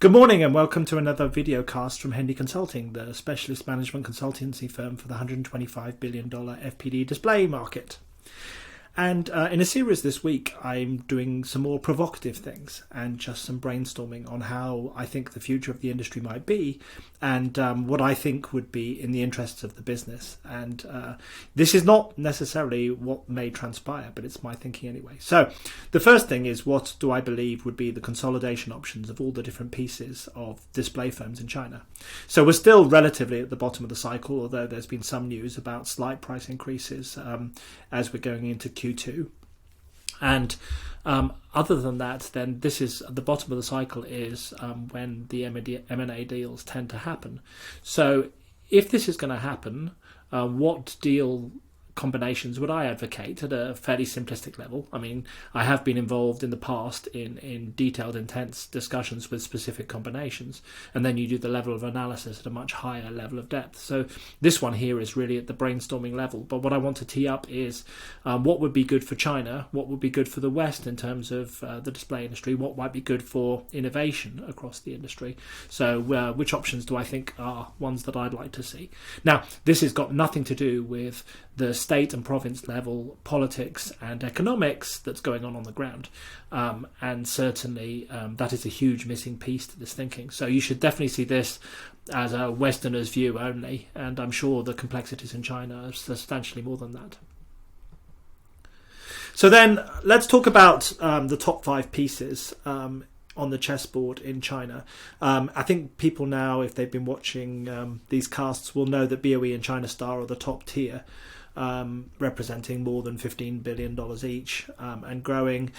Good morning and welcome to another video cast from Hendy Consulting, the specialist management consultancy firm for the $125 billion FPD display market. And in a series this week, I'm doing some more provocative things and just some brainstorming on how I think the future of the industry might be and what I think would be in the interests of the business. And this is not necessarily what may transpire, but it's my thinking anyway. So the first thing is, what do I believe would be the consolidation options of all the different pieces of display firms in China? So we're still relatively at the bottom of the cycle, although there's been some news about slight price increases as we're going into Q2. And other than that, then this is at the bottom of the cycle is when the M&A deals tend to happen. So if this is going to happen, what deal combinations would I advocate at a fairly simplistic level? I mean, I have been involved in the past in detailed, intense discussions with specific combinations, and then you do the level of analysis at a much higher level of depth. So this one here is really at the brainstorming level, but what I want to tee up is what would be good for China, what would be good for the West in terms of the display industry, what might be good for innovation across the industry. So which options do I think are ones that I'd like to see? Now, this has got nothing to do with the state and province level politics and economics that's going on the ground. And certainly that is a huge missing piece to this thinking. So you should definitely see this as a Westerner's view only, and I'm sure the complexities in China are substantially more than that. So then let's talk about the top 5 pieces on the chessboard in China. I think people now, if they've been watching these casts, will know that BOE and China Star are the top tier, representing more than $15 billion each and growing.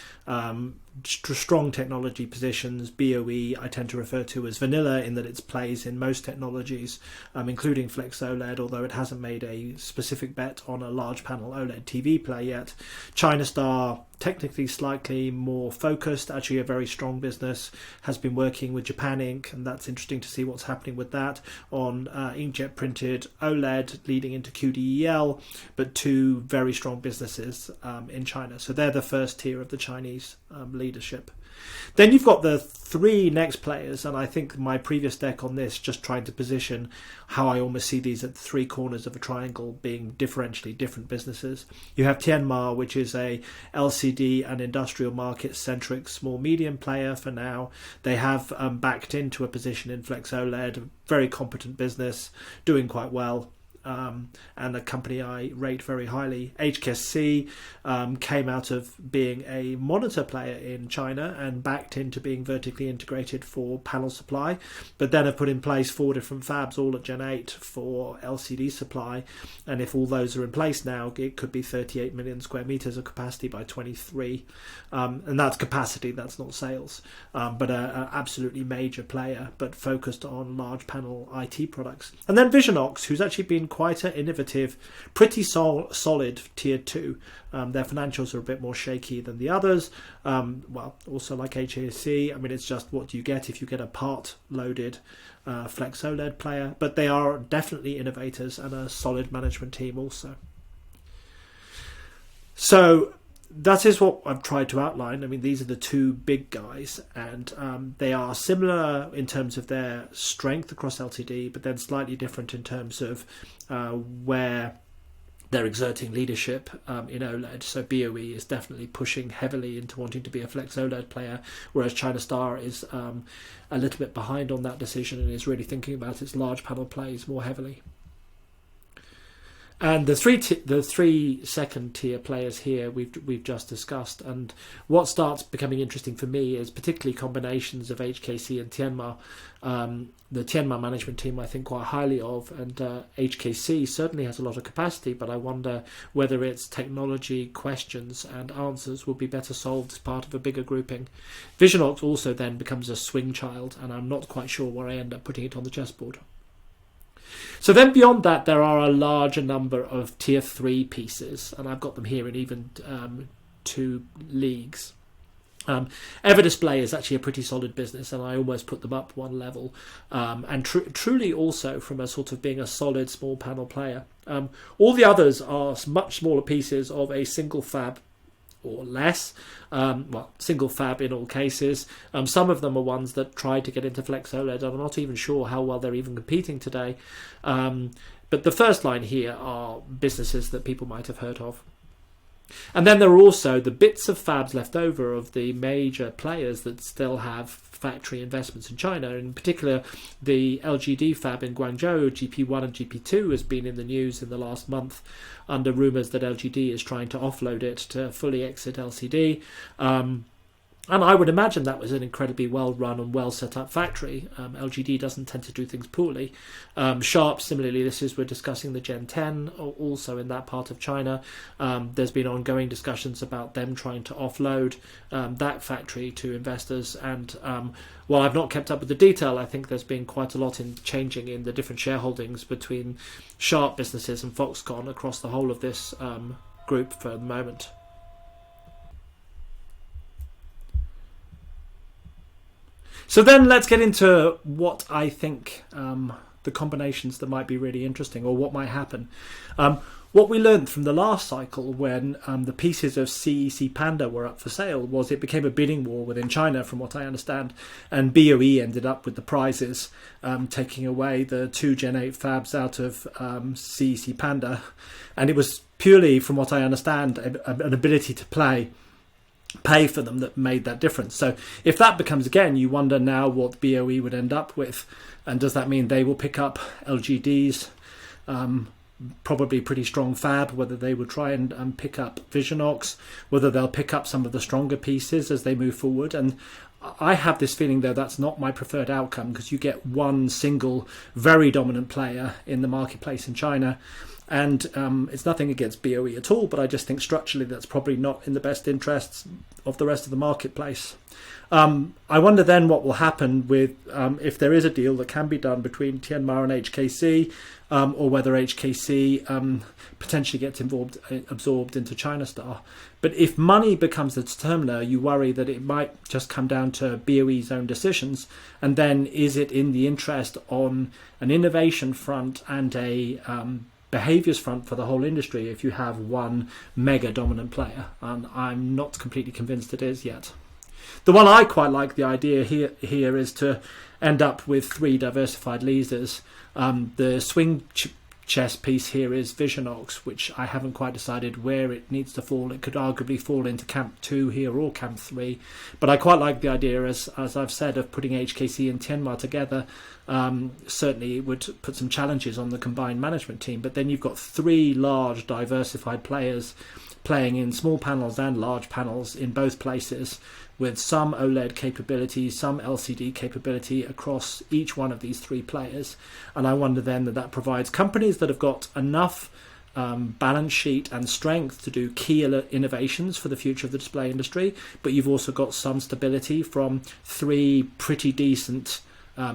Strong technology positions. BOE I tend to refer to as vanilla in that it plays in most technologies, including Flex OLED, although it hasn't made a specific bet on a large panel OLED TV play yet. China Star, technically slightly more focused, actually a very strong business, has been working with Japan Inc., and that's interesting to see what's happening with that on inkjet printed OLED leading into QDEL, but two very strong businesses in China. So they're the first tier of the Chinese leadership. Then you've got the 3 next players, and I think my previous deck on this just tried to position how I almost see these at the 3 corners of a triangle being differentially different businesses. You have Tianma, which is a LCD and industrial market centric small medium player for now. They have backed into a position in Flex OLED, a very competent business, doing quite well. And a company I rate very highly. HKSC came out of being a monitor player in China and backed into being vertically integrated for panel supply, but then have put in place 4 different fabs, all at Gen 8 for LCD supply. And if all those are in place now, it could be 38 million square meters of capacity by 23. And that's capacity, that's not sales. But an absolutely major player, but focused on large panel IT products. And then Visionox, who's actually been quite an innovative, pretty solid tier 2. Their financials are a bit more shaky than the others. Well, also like HAC, I mean, it's just what you get if you get a part-loaded Flex OLED player. But they are definitely innovators and a solid management team also. So that is what I've tried to outline. I mean, these are the 2 big guys, and they are similar in terms of their strength across LCD, but then slightly different in terms of where they're exerting leadership in OLED. So BOE is definitely pushing heavily into wanting to be a Flex OLED player, whereas China Star is a little bit behind on that decision and is really thinking about its large panel plays more heavily. And the 3 second tier players here we've just discussed, and what starts becoming interesting for me is particularly combinations of HKC and Tianma. The Tianma management team I think quite highly of, and HKC certainly has a lot of capacity, but I wonder whether its technology questions and answers will be better solved as part of a bigger grouping. Visionox also then becomes a swing child, and I'm not quite sure where I end up putting it on the chessboard. So then beyond that, there are a larger number of tier 3 pieces, and I've got them here in even 2 leagues. Everdisplay is actually a pretty solid business, and I almost put them up one level, and truly also from a sort of being a solid small panel player. All the others are much smaller pieces of a single fab or less. Single fab in all cases. Some of them are ones that tried to get into Flex OLED. I'm not even sure how well they're even competing today. But the first line here are businesses that people might have heard of. And then there are also the bits of fabs left over of the major players that still have factory investments in China. In particular, the LGD fab in Guangzhou, GP1 and GP2, has been in the news in the last month under rumours that LGD is trying to offload it to fully exit LCD. And I would imagine that was an incredibly well-run and well-set-up factory. LGD doesn't tend to do things poorly. Sharp, similarly, we're discussing the Gen 10, also in that part of China. There's been ongoing discussions about them trying to offload that factory to investors. And while I've not kept up with the detail, I think there's been quite a lot in changing in the different shareholdings between Sharp businesses and Foxconn across the whole of this group for the moment. So then let's get into what I think the combinations that might be really interesting, or what might happen. What we learned from the last cycle when the pieces of CEC Panda were up for sale was it became a bidding war within China, from what I understand, and BOE ended up with the prizes, taking away the 2 Gen 8 fabs out of CEC Panda. And it was purely, from what I understand, an ability to pay for them that made that difference. So if that becomes again, you wonder now what BOE would end up with, and does that mean they will pick up LGD's probably pretty strong fab, whether they would try and pick up Visionox, whether they'll pick up some of the stronger pieces as they move forward. And I have this feeling, though, that's not my preferred outcome, because you get one single very dominant player in the marketplace in China. And it's nothing against BOE at all, but I just think structurally that's probably not in the best interests of the rest of the marketplace. I wonder then what will happen with if there is a deal that can be done between Tianma and HKC, or whether HKC potentially gets absorbed into China Star. But if money becomes the determiner, you worry that it might just come down to BOE's own decisions. And then is it in the interest on an innovation front and a behaviours front for the whole industry if you have one mega dominant player? And I'm not completely convinced it is yet. The one I quite like, the idea here is to end up with 3 diversified leaders. The swing chess piece here is Visionox, which I haven't quite decided where it needs to fall. It could arguably fall into Camp 2 here or Camp 3. But I quite like the idea, as I've said, of putting HKC and Tianma together. Certainly it would put some challenges on the combined management team. But then you've got 3 large diversified players playing in small panels and large panels in both places, with some OLED capability, some LCD capability across each one of these 3 players. And I wonder then that provides companies that have got enough balance sheet and strength to do key innovations for the future of the display industry, but you've also got some stability from 3 pretty decent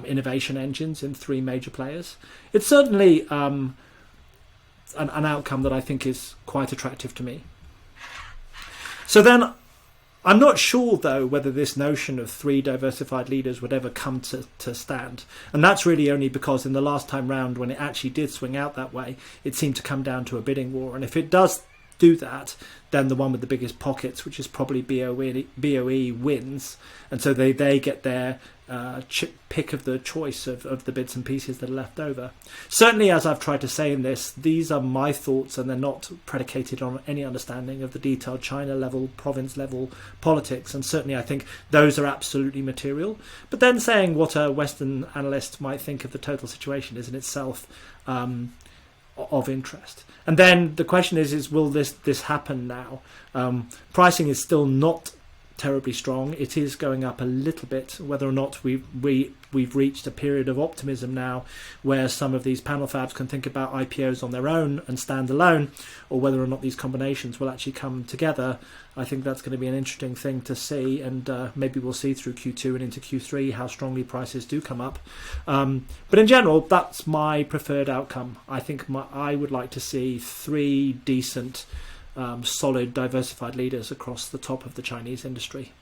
innovation engines in 3 major players. It's certainly an outcome that I think is quite attractive to me. So then, I'm not sure, though, whether this notion of 3 diversified leaders would ever come to stand. And that's really only because in the last time round, when it actually did swing out that way, it seemed to come down to a bidding war. And if it does do that, then the one with the biggest pockets, which is probably BOE, wins. And so they get their pick of the choice of the bits and pieces that are left over. Certainly, as I've tried to say in this, these are my thoughts, and they're not predicated on any understanding of the detailed China level, province level politics. And certainly I think those are absolutely material. But then saying what a Western analyst might think of the total situation is in itself of interest. And then the question is will this happen now? Pricing is still not terribly strong. It is going up a little bit. Whether or not we've reached a period of optimism now where some of these panel fabs can think about IPOs on their own and stand alone, or whether or not these combinations will actually come together, I think that's going to be an interesting thing to see, and maybe we'll see through Q2 and into Q3 how strongly prices do come up. But in general, that's my preferred outcome. I think I would like to see 3 decent solid diversified leaders across the top of the Chinese industry.